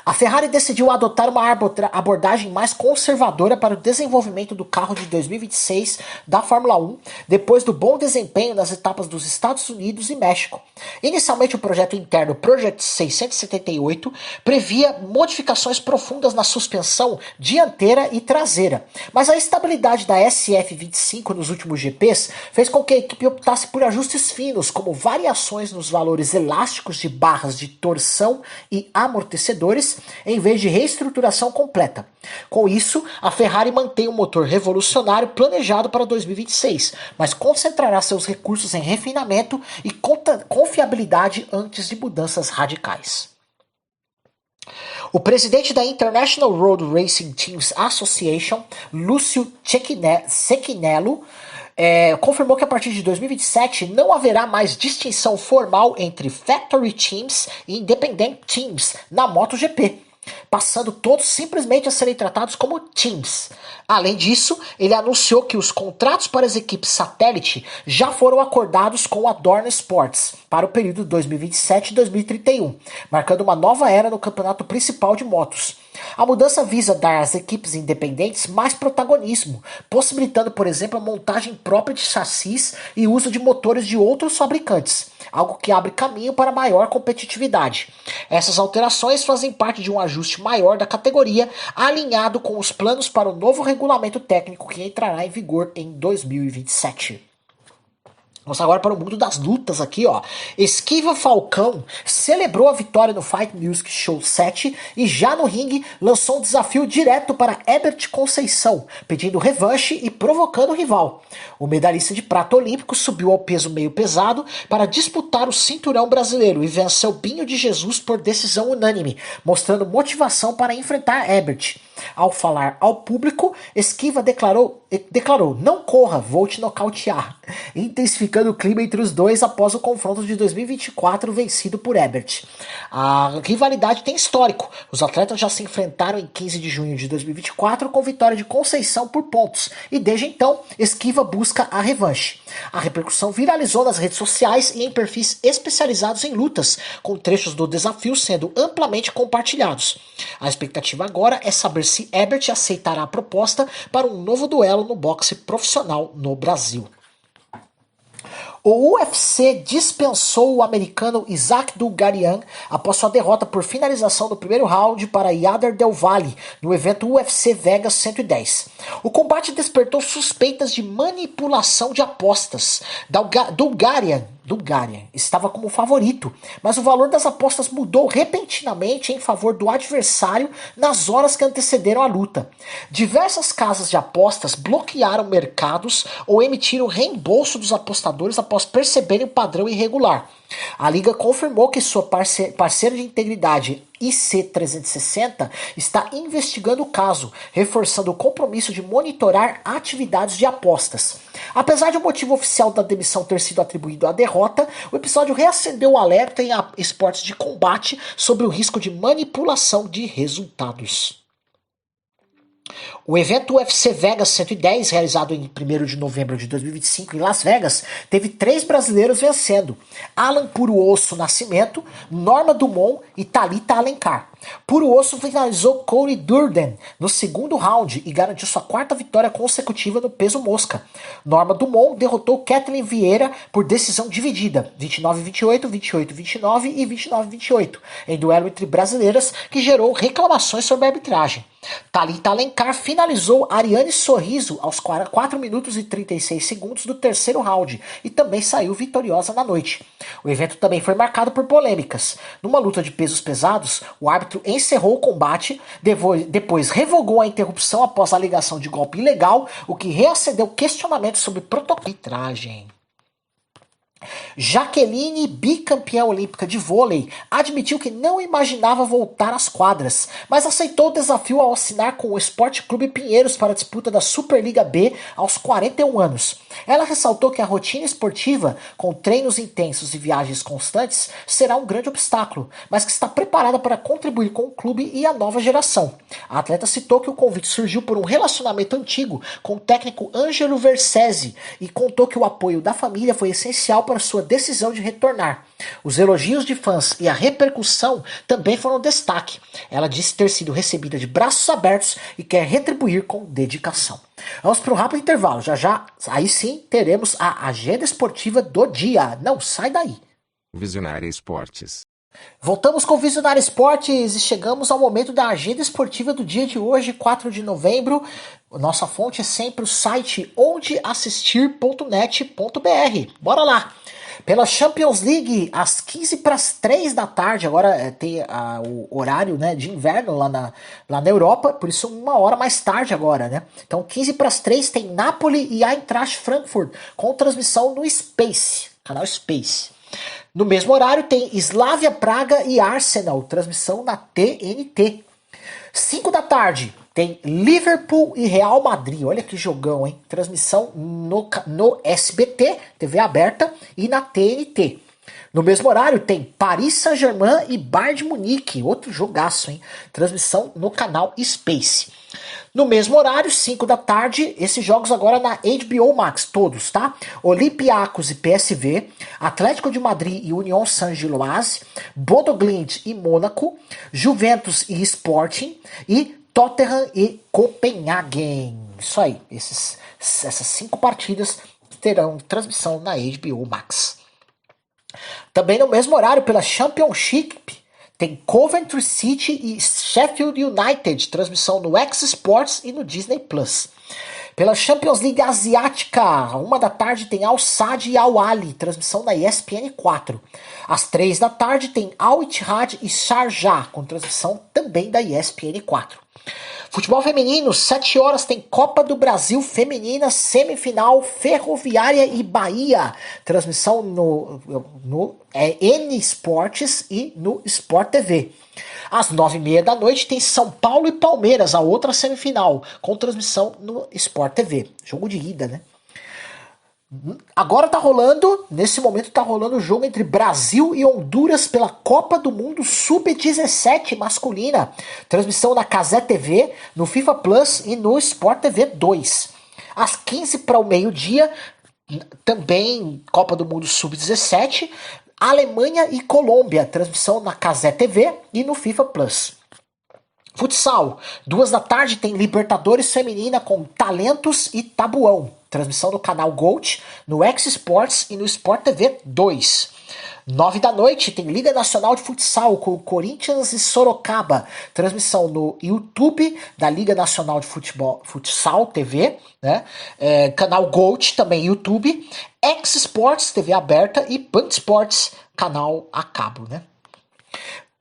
A Ferrari decidiu adotar uma abordagem mais conservadora para o desenvolvimento do carro de 2026 da Fórmula 1, depois do bom desempenho nas etapas dos Estados Unidos e México. Inicialmente, o projeto interno Project 678 previa modificações profundas na suspensão dianteira e traseira, mas a estabilidade da SF25 nos últimos GPs fez com que a equipe optasse por ajustes finos, como variações nos valores elásticos de barras de torção e amortecedores, em vez de reestruturação completa. Com isso, a Ferrari mantém um motor revolucionário planejado para 2026, mas concentrará seus recursos em refinamento e confiabilidade antes de mudanças radicais. O presidente da International Road Racing Teams Association, Lúcio Cecchinello, confirmou que a partir de 2027 não haverá mais distinção formal entre Factory Teams e Independent Teams na MotoGP, passando todos simplesmente a serem tratados como Teams. Além disso, ele anunciou que os contratos para as equipes satélite já foram acordados com a Dorna Sports para o período 2027 e 2031, marcando uma nova era no campeonato principal de motos. A mudança visa dar às equipes independentes mais protagonismo, possibilitando, por exemplo, a montagem própria de chassis e uso de motores de outros fabricantes, algo que abre caminho para maior competitividade. Essas alterações fazem parte de um ajuste maior da categoria, alinhado com os planos para o novo regulamento técnico que entrará em vigor em 2027. Vamos agora para o mundo das lutas aqui, ó. Esquiva Falcão celebrou a vitória no Fight Music Show 7 e já no ringue lançou um desafio direto para Herbert Conceição, pedindo revanche e provocando o rival. O medalhista de prata olímpico subiu ao peso meio pesado para disputar o cinturão brasileiro e venceu Binho de Jesus por decisão unânime, mostrando motivação para enfrentar Herbert. Ao falar ao público, Esquiva declarou: "Não corra, vou te nocautear", intensificando o clima entre os dois após o confronto de 2024 vencido por Herbert. A rivalidade tem histórico. Os atletas já se enfrentaram em 15 de junho de 2024 com vitória de Conceição por pontos, e desde então, Esquiva busca a revanche. A repercussão viralizou nas redes sociais e em perfis especializados em lutas, com trechos do desafio sendo amplamente compartilhados. A expectativa agora é saber se Herbert aceitará a proposta para um novo duelo no boxe profissional no Brasil. O UFC dispensou o americano Isaac Dugarian após sua derrota por finalização do primeiro round para Yader Del Valle no evento UFC Vegas 110. O combate despertou suspeitas de manipulação de apostas. Dugarian estava como favorito, mas o valor das apostas mudou repentinamente em favor do adversário nas horas que antecederam a luta. Diversas casas de apostas bloquearam mercados ou emitiram reembolso dos apostadores após após perceberem o padrão irregular. A Liga confirmou que sua parceira de integridade, IC360, está investigando o caso, reforçando o compromisso de monitorar atividades de apostas. Apesar de o motivo oficial da demissão ter sido atribuído à derrota, o episódio reacendeu o alerta em esportes de combate sobre o risco de manipulação de resultados. O evento UFC Vegas 110, realizado em 1º de novembro de 2025 em Las Vegas, teve 3 brasileiros vencendo: Alan Puro Osso Nascimento, Norma Dumont e Thalita Alencar. Puro Osso finalizou Cody Durden no segundo round e garantiu sua 4ª vitória consecutiva no peso mosca. Norma Dumont derrotou Kathleen Vieira por decisão dividida, 29-28, 28-29 e 29-28, em duelo entre brasileiras que gerou reclamações sobre a arbitragem. Thalita Alencar finalizou Ariane Sorriso aos 4 minutos e 36 segundos do 3º round e também saiu vitoriosa na noite. O evento também foi marcado por polêmicas. Numa luta de pesos pesados, o árbitro encerrou o combate, depois revogou a interrupção após a alegação de golpe ilegal, o que reacendeu questionamentos sobre protocolo de arbitragem. Jaqueline, bicampeã olímpica de vôlei, admitiu que não imaginava voltar às quadras, mas aceitou o desafio ao assinar com o Esporte Clube Pinheiros para a disputa da Superliga B aos 41 anos. Ela ressaltou que a rotina esportiva, com treinos intensos e viagens constantes, será um grande obstáculo, mas que está preparada para contribuir com o clube e a nova geração. A atleta citou que o convite surgiu por um relacionamento antigo com o técnico Ângelo Versese e contou que o apoio da família foi essencial para sua decisão de retornar. Os elogios de fãs e a repercussão também foram destaque. Ela disse ter sido recebida de braços abertos e quer retribuir com dedicação. Vamos para um rápido intervalo. Já, aí sim, teremos a agenda esportiva do dia. Não sai daí. Visionária Esportes. Voltamos com Visionária Esportes e chegamos ao momento da agenda esportiva do dia de hoje, 4 de novembro. Nossa fonte é sempre o site ondeassistir.net.br. Bora lá! Pela Champions League, às 15:03 da tarde, agora tem o horário, né, de inverno lá na Europa, por isso 1 hora mais tarde agora, né? Então 15:03 tem Napoli e Eintracht Frankfurt, com transmissão no Space, canal Space. No mesmo horário tem Slavia Praga e Arsenal, transmissão na TNT. 5 da tarde tem Liverpool e Real Madrid. Olha que jogão, hein? Transmissão no SBT, TV aberta, e na TNT. No mesmo horário tem Paris Saint-Germain e Bayern de Munique. Outro jogaço, hein? Transmissão no canal Space. No mesmo horário, 5 da tarde, esses jogos agora na HBO Max, todos, tá? Olympiacos e PSV, Atlético de Madrid e Union Saint-Gilloise, Bodo Glimt e Mônaco, Juventus e Sporting e Tottenham e Copenhagen. Isso aí, essas 5 partidas terão transmissão na HBO Max. Também no mesmo horário, pela Championship, tem Coventry City e Sheffield United, transmissão no X Sports e no Disney Plus. Pela Champions League Asiática, 1 da tarde tem Al Sadd e Al Ahly, transmissão na ESPN 4. Às 3 da tarde tem Al Ittihad e Sharjah, com transmissão também da ESPN 4. Futebol feminino, 7 horas tem Copa do Brasil Feminina, semifinal Ferroviária e Bahia. Transmissão no N Esportes e no Sport TV. Às 9:30 da noite tem São Paulo e Palmeiras, a outra semifinal, com transmissão no Sport TV. Jogo de ida, né? Agora tá rolando, nesse momento tá rolando o jogo entre Brasil e Honduras pela Copa do Mundo Sub-17 masculina. Transmissão na Cazé TV, no FIFA Plus e no Sport TV 2. Às 15 para o meio-dia, também Copa do Mundo Sub-17, Alemanha e Colômbia. Transmissão na Cazé TV e no FIFA Plus. Futsal, 2 da tarde tem Libertadores Feminina com Talentos e Tabuão. Transmissão no canal Gold, no X Sports e no Sport TV 2. 9 da noite tem Liga Nacional de Futsal com Corinthians e Sorocaba. Transmissão no YouTube da Liga Nacional de Futsal TV, né? Canal Gold, também YouTube. X Sports, TV aberta, e Band Sports, canal a cabo, né?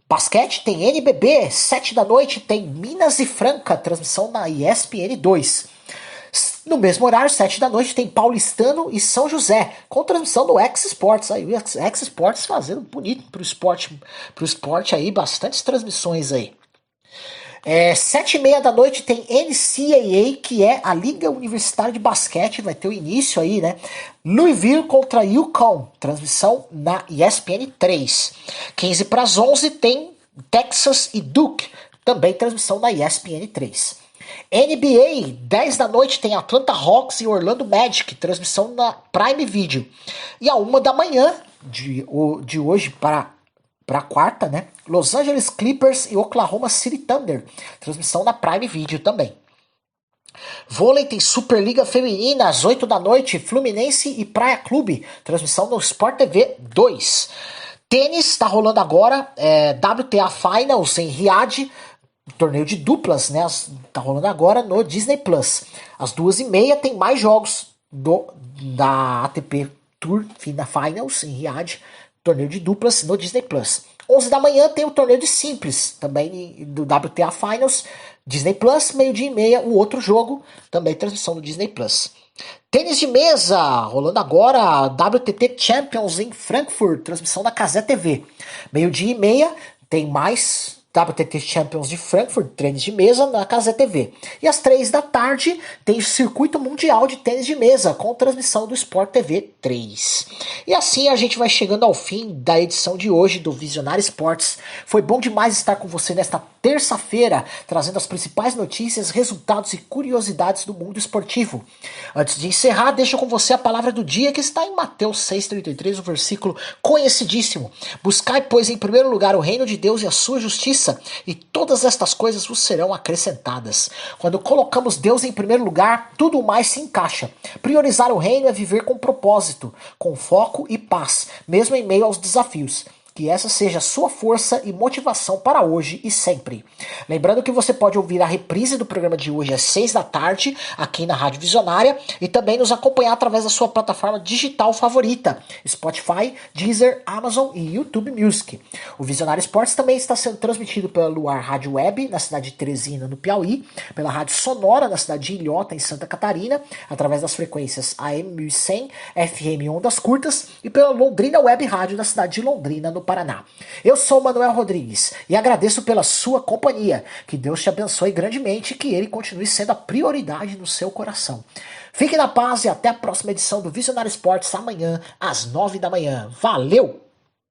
Basquete tem NBB, 7 da noite tem Minas e Franca, transmissão na ESPN 2. No mesmo horário, 7 da noite, tem Paulistano e São José, com transmissão do X Sports. Aí o X Sports fazendo bonito pro esporte aí, bastantes transmissões aí. 7h30 da noite tem NCAA, que é a Liga Universitária de Basquete, vai ter o início aí, né? Louisville contra UConn, transmissão na ESPN 3. 15 para as 11 tem Texas e Duke, também transmissão na ESPN 3. NBA, 10 da noite tem Atlanta Hawks e Orlando Magic, transmissão na Prime Video. E a 1 da manhã, de hoje para quarta, né? Los Angeles Clippers e Oklahoma City Thunder, transmissão na Prime Video também. Vôlei tem Superliga Feminina, às 8 da noite, Fluminense e Praia Clube, transmissão no Sport TV 2. Tênis, está rolando agora, WTA Finals em Riad, torneio de duplas, né? Tá rolando agora no Disney Plus. Às 2h30 tem mais jogos da ATP Tour Finals em Riad, torneio de duplas no Disney Plus. 11 da manhã tem o torneio de simples, também do WTA Finals, Disney Plus, 12h30, o outro jogo, também transmissão do Disney Plus. Tênis de mesa, rolando agora, WTT Champions em Frankfurt, transmissão da Cazé TV. 12h30 tem mais WTT Champions de Frankfurt, tênis de mesa na Cazé TV. E às 3 da tarde tem o Circuito Mundial de Tênis de Mesa, com transmissão do Sport TV 3. E assim a gente vai chegando ao fim da edição de hoje do Visionário Esportes. Foi bom demais estar com você nesta terça-feira, trazendo as principais notícias, resultados e curiosidades do mundo esportivo. Antes de encerrar, deixo com você a palavra do dia, que está em Mateus 6,33, o versículo conhecidíssimo. Buscai, pois, em primeiro lugar o reino de Deus e a sua justiça, e todas estas coisas vos serão acrescentadas. Quando colocamos Deus em primeiro lugar, tudo mais se encaixa. Priorizar o reino é viver com propósito, com foco e paz, mesmo em meio aos desafios. Que essa seja a sua força e motivação para hoje e sempre. Lembrando que você pode ouvir a reprise do programa de hoje às 6 da tarde, aqui na Rádio Visionária, e também nos acompanhar através da sua plataforma digital favorita, Spotify, Deezer, Amazon e YouTube Music. O Visionário Esportes também está sendo transmitido pela Luar Rádio Web, na cidade de Teresina, no Piauí, pela Rádio Sonora, na cidade de Ilhota, em Santa Catarina, através das frequências AM 1100, FM Ondas Curtas, e pela Londrina Web Rádio, da cidade de Londrina, no Paraná. Eu sou o Manuel Rodrigues e agradeço pela sua companhia. Que Deus te abençoe grandemente e que Ele continue sendo a prioridade no seu coração. Fique na paz e até a próxima edição do Visionário Esportes amanhã às 9 da manhã. Valeu!